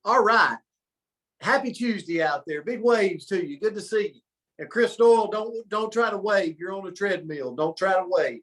All right. Happy Tuesday out there. Big waves to you. Good to see you. And Chris Doyle, don't try to wave. You're on a treadmill. Don't try to wave.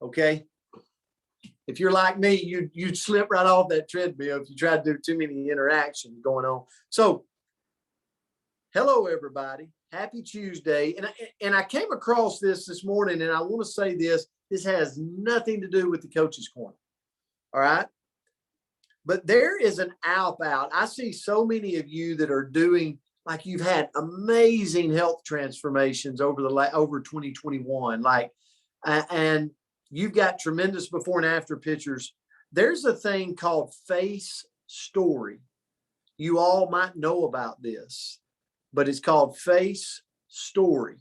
Okay. If you're like me, you'd slip right off that treadmill if you try to do too many interactions going on. So, hello everybody. Happy Tuesday. And I came across this morning, and I want to say this. This has nothing to do with the Coach's Corner. All right. But there is an out. I see so many of you that are doing, like, you've had amazing health transformations over 2021, and you've got tremendous before and after pictures. There's a thing called face story. You all might know about this, but it's called face story.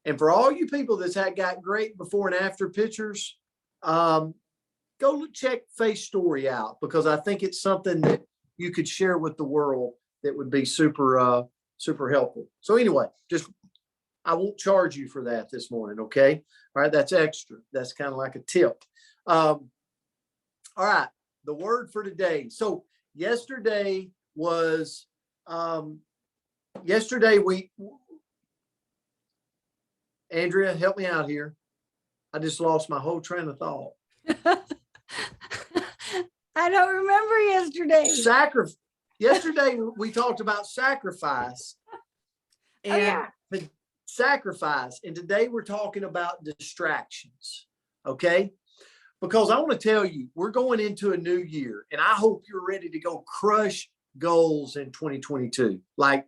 And for all you people that's got great before and after pictures, go check Face Story out, because I think it's something that you could share with the world that would be super helpful. So anyway, I won't charge you for that this morning, okay? All right, that's extra. That's kind of like a tip. All right, the word for today. So yesterday was, Andrea, help me out here. I just lost my whole train of thought. I don't remember yesterday. Yesterday we talked about sacrifice and sacrifice, and today we're talking about distractions. Okay, because I want to tell you, we're going into a new year, and I hope you're ready to go crush goals in 2022. Like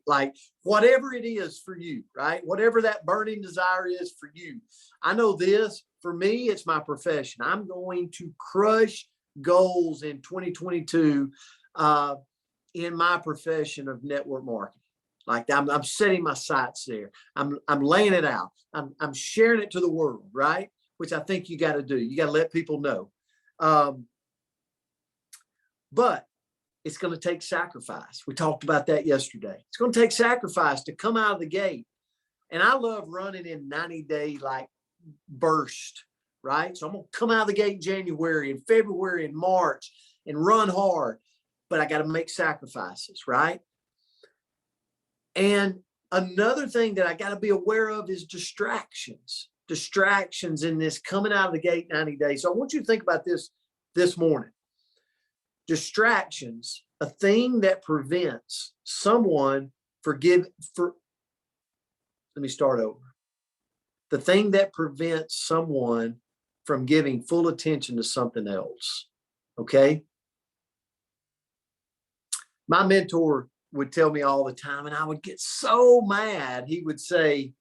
whatever it is for you, right? Whatever that burning desire is for you. I know this. For me, it's my profession. I'm going to crush goals in 2022 in my profession of network marketing. Like I'm setting my sights there. I'm laying it out. I'm sharing it to the world, right? Which I think you got to do. You got to let people know. But it's going to take sacrifice. We talked about that yesterday. It's going to take sacrifice to come out of the gate. And I love running in 90-day burst, right? So I'm going to come out of the gate in January and February and March and run hard, but I got to make sacrifices, right? And another thing that I got to be aware of is distractions in this coming out of the gate 90 days. So I want you to think about this morning. Distractions, a thing that prevents someone let me start over. The thing that prevents someone from giving full attention to something else. Okay. My mentor would tell me all the time, and I would get so mad. He would say,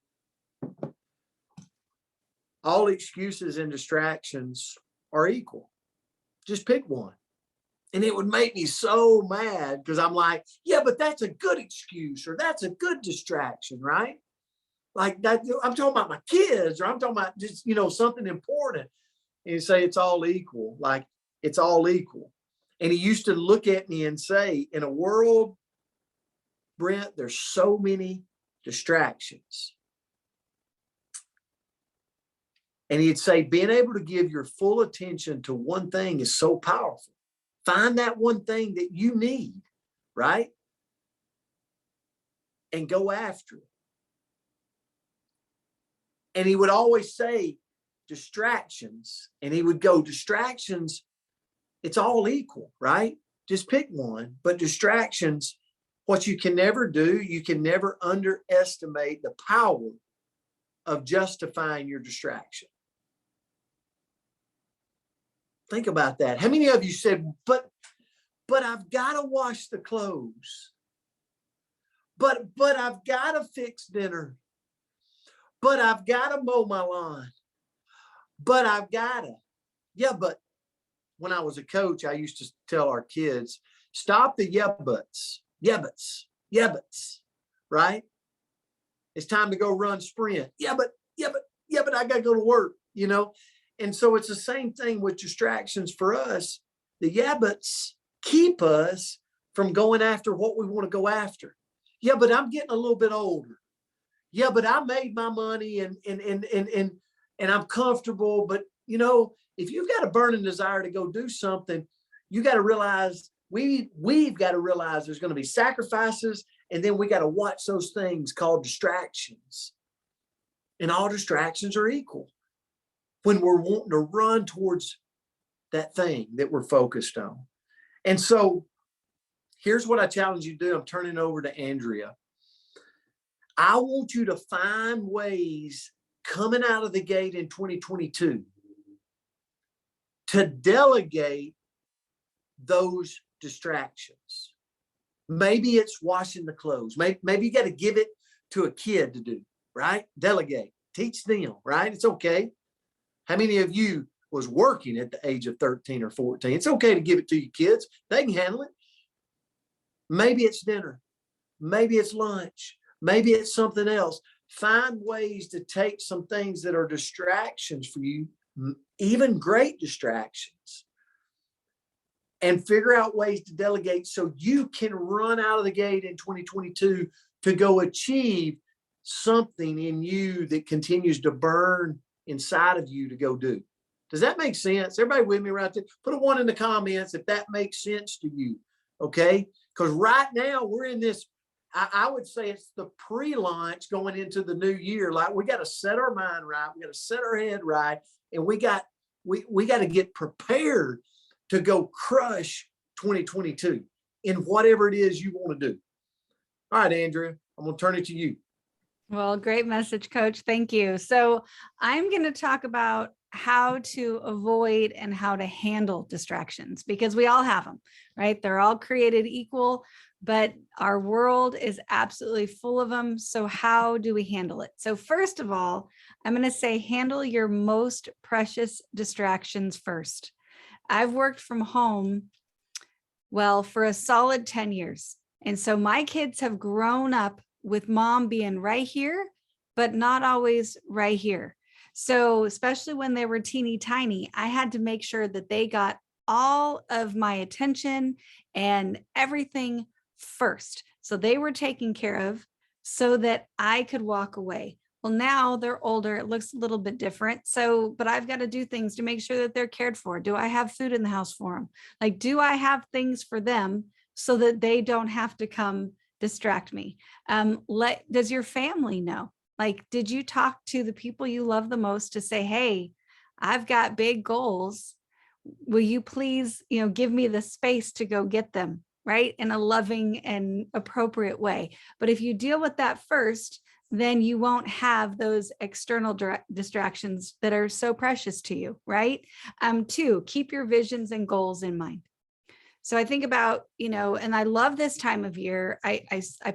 all excuses and distractions are equal. Just pick one. And it would make me so mad, because I'm like, yeah, but that's a good excuse, or that's a good distraction, right? Like that, I'm talking about my kids, or I'm talking about just, something important. And you say it's all equal, like it's all equal. And he used to look at me and say, in a world, Brent, there's so many distractions. And he'd say, being able to give your full attention to one thing is so powerful. Find that one thing that you need, right? And go after it. And he would always say distractions, and he would go, distractions, it's all equal, right? Just pick one. But distractions, what you can never do, you can never underestimate the power of justifying your distraction. Think about that. How many of you said, but I've got to wash the clothes. But I've got to fix dinner. But I've got to mow my lawn. But I've got to. Yeah, but when I was a coach, I used to tell our kids, stop the yeah buts, right? It's time to go run sprint. Yeah, but I got to go to work, And so it's the same thing with distractions for us. The yeah buts keep us from going after what we want to go after. Yeah, but I'm getting a little bit older. Yeah, but I made my money and I'm comfortable. But if you've got a burning desire to go do something, you got to realize we've got to realize there's going to be sacrifices, and then we got to watch those things called distractions. And all distractions are equal when we're wanting to run towards that thing that we're focused on. And so here's what I challenge you to do. I'm turning over to Andrea. I want you to find ways coming out of the gate in 2022 to delegate those distractions. Maybe it's washing the clothes. Maybe you got to give it to a kid to do, right? Delegate, teach them, right? It's okay. How many of you was working at the age of 13 or 14? It's okay to give it to your kids. They can handle it. Maybe it's dinner. Maybe it's lunch. Maybe it's something else. Find ways to take some things that are distractions for you, even great distractions, and figure out ways to delegate so you can run out of the gate in 2022 to go achieve something in you that continues to burn inside of you to go do. Does that make sense? Everybody with me right there? Put a 1 in the comments if that makes sense to you, okay? Because right now we're in this, I would say it's the pre-launch going into the new year. Like, we got to set our mind right. We got to set our head right. And we got to get prepared to go crush 2022 in whatever it is you want to do. All right, Andrea, I'm going to turn it to you. Well, great message, Coach. Thank you. So I'm going to talk about how to avoid and how to handle distractions, because we all have them, right? They're all created equal, but our world is absolutely full of them. So how do we handle it? So first of all, I'm going to say handle your most precious distractions first. I've worked from home, well, for a solid 10 years. And so my kids have grown up with mom being right here, but not always right here. So especially when they were teeny tiny, I had to make sure that they got all of my attention and everything first. So they were taken care of so that I could walk away. Well, now they're older. It looks a little bit different. So, but I've got to do things to make sure that they're cared for. Do I have food in the house for them? Like, do I have things for them so that they don't have to come distract me? Does your family know? Like, did you talk to the people you love the most to say, hey, I've got big goals. Will you please, give me the space to go get them, right? In a loving and appropriate way. But if you deal with that first, then you won't have those external distractions that are so precious to you, right? 2, keep your visions and goals in mind. So I think about, and I love this time of year. I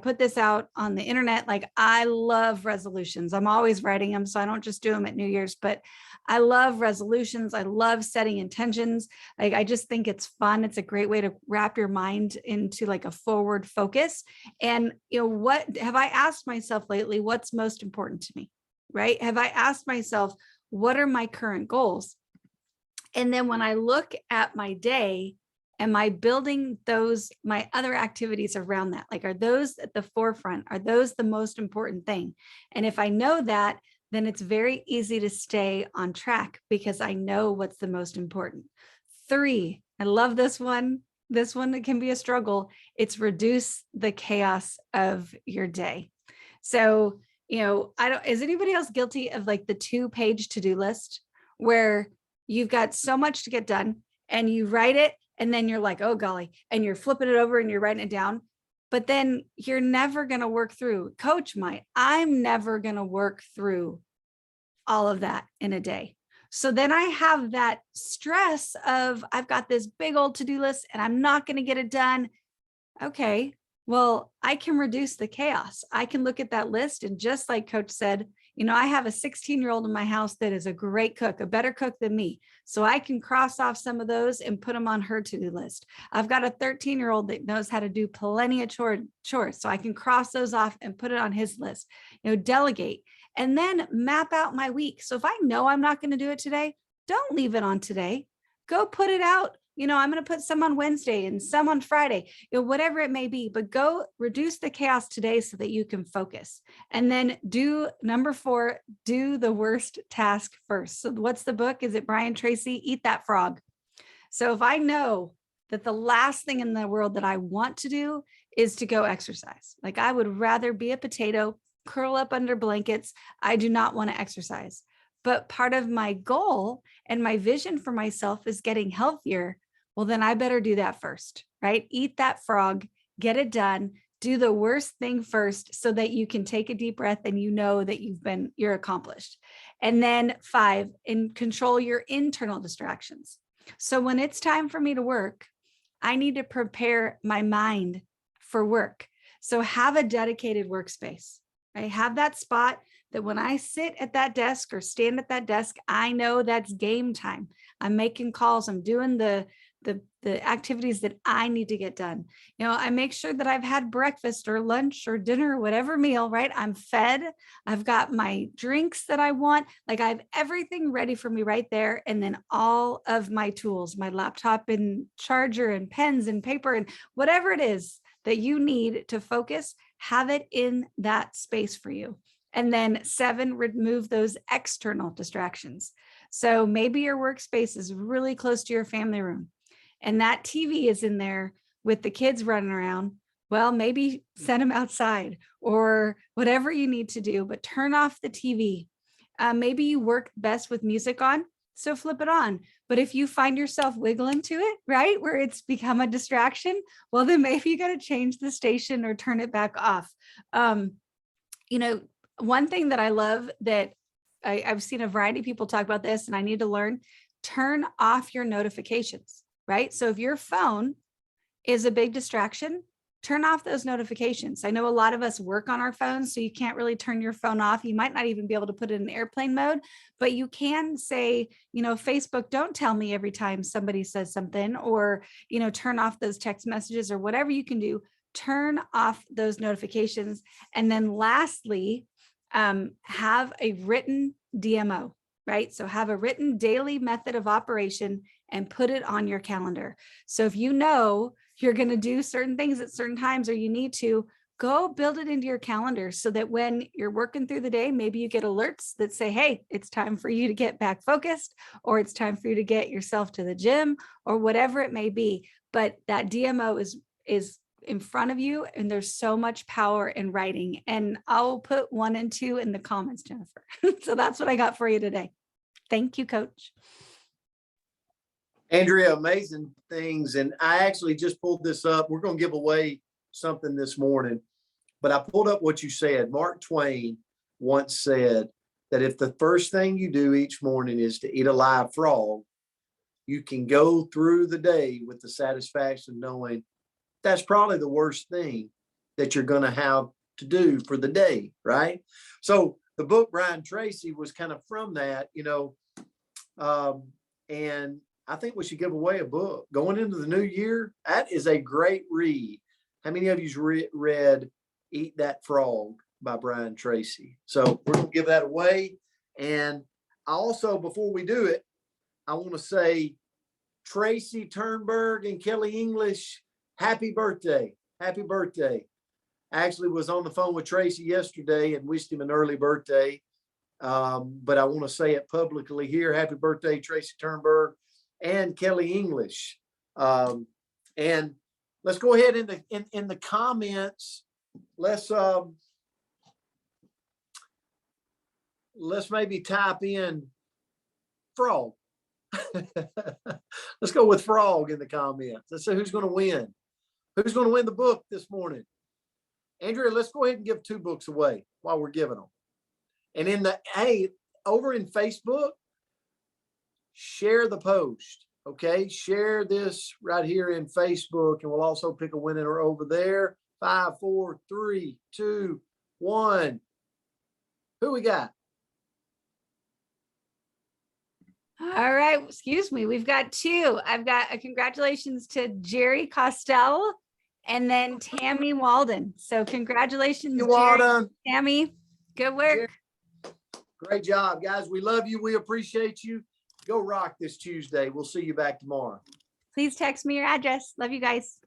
put this out on the internet. Like, I love resolutions. I'm always writing them, so I don't just do them at New Year's, but I love resolutions. I love setting intentions. Like, I just think it's fun. It's a great way to wrap your mind into like a forward focus. And, what have I asked myself lately? What's most important to me, right? Have I asked myself, what are my current goals? And then when I look at my day, am I building my other activities around that? Like, are those at the forefront? Are those the most important thing? And if I know that, then it's very easy to stay on track because I know what's the most important. 3, I love this one. This one, it can be a struggle. It's reduce the chaos of your day. So, is anybody else guilty of like the 2-page to-do list where you've got so much to get done and you write it, and then you're like, oh, golly, and you're flipping it over and you're writing it down, but then you're never going to work through. Coach might. I'm never going to work through all of that in a day. So then I have that stress of I've got this big old to-do list and I'm not going to get it done. Okay, well, I can reduce the chaos. I can look at that list, and just like Coach said, I have a 16-year-old in my house that is a great cook, a better cook than me. So I can cross off some of those and put them on her to-do list. I've got a 13-year-old that knows how to do plenty of chores. So I can cross those off and put it on his list. Delegate, and then map out my week. So if I know I'm not going to do it today, don't leave it on today. Go put it out. I'm going to put some on Wednesday and some on Friday, whatever it may be, but go reduce the chaos today so that you can focus. And then number 4, do the worst task first. So what's the book? Is it Brian Tracy? Eat That Frog. So if I know that the last thing in the world that I want to do is to go exercise. Like I would rather be a potato, curl up under blankets. I do not want to exercise. But part of my goal and my vision for myself is getting healthier. Well, then I better do that first, right? Eat that frog, get it done, do the worst thing first so that you can take a deep breath and you know that you're accomplished. And then 5, and control your internal distractions. So when it's time for me to work, I need to prepare my mind for work. So have a dedicated workspace. I have that spot that when I sit at that desk or stand at that desk, I know that's game time. I'm making calls. I'm doing the activities that I need to get done. I make sure that I've had breakfast or lunch or dinner, or whatever meal, right? I'm fed. I've got my drinks that I want. Like I have everything ready for me right there. And then all of my tools, my laptop and charger and pens and paper and whatever it is that you need to focus, have it in that space for you. And then 7, remove those external distractions. So maybe your workspace is really close to your family room and that TV is in there with the kids running around. Well, maybe send them outside or whatever you need to do, but turn off the TV. Maybe you work best with music on, so flip it on. But if you find yourself wiggling to it, right, where it's become a distraction, well, then maybe you got to change the station or turn it back off. One thing that I love that I've seen a variety of people talk about this, and I need to learn, turn off your notifications, right? So if your phone is a big distraction, turn off those notifications. I know a lot of us work on our phones, so you can't really turn your phone off. You might not even be able to put it in airplane mode, but you can say, Facebook, don't tell me every time somebody says something, or, turn off those text messages or whatever you can do, turn off those notifications. And then lastly, have a written DMO, right? So have a written daily method of operation and put it on your calendar. So if you know you're going to do certain things at certain times, or you need to, go build it into your calendar so that when you're working through the day, maybe you get alerts that say, hey, it's time for you to get back focused, or it's time for you to get yourself to the gym, or whatever it may be. But that DMO is in front of you, and there's so much power in writing. And I'll put 1 and 2 in the comments, Jennifer. So that's what I got for you today. Thank you, Coach. Andrea, amazing things. And I actually just pulled this up. We're going to give away something this morning, but I pulled up what you said. Mark Twain once said that if the first thing you do each morning is to eat a live frog, you can go through the day with the satisfaction knowing that's probably the worst thing that you're going to have to do for the day, right? So the book Brian Tracy was kind of from that, and I think we should give away a book going into the new year. That is a great read. How many of you read Eat That Frog by Brian Tracy? So we're going to give that away. And I also, before we do it, I want to say Tracy Turnberg and Kelly English, happy birthday. Happy birthday. I actually was on the phone with Tracy yesterday and wished him an early birthday. But I want to say it publicly here. Happy birthday, Tracy Turnberg and Kelly English. And let's go ahead in the comments. Let's maybe type in frog. Let's go with frog in the comments. Let's see who's going to win. Who's going to win the book this morning? Andrea, let's go ahead and give 2 books away while we're giving them. And over in Facebook, share the post. Okay, share this right here in Facebook, and we'll also pick a winner over there. 5, 4, 3, 2, 1. Who we got? All right, excuse me. We've got 2. I've got a congratulations to Jerry Costello and then Tammy Walden. So congratulations, Jerry, Tammy. Good work. Jerry, great job, guys. We love you. We appreciate you. Go rock this Tuesday. We'll see you back tomorrow. Please text me your address. Love you guys.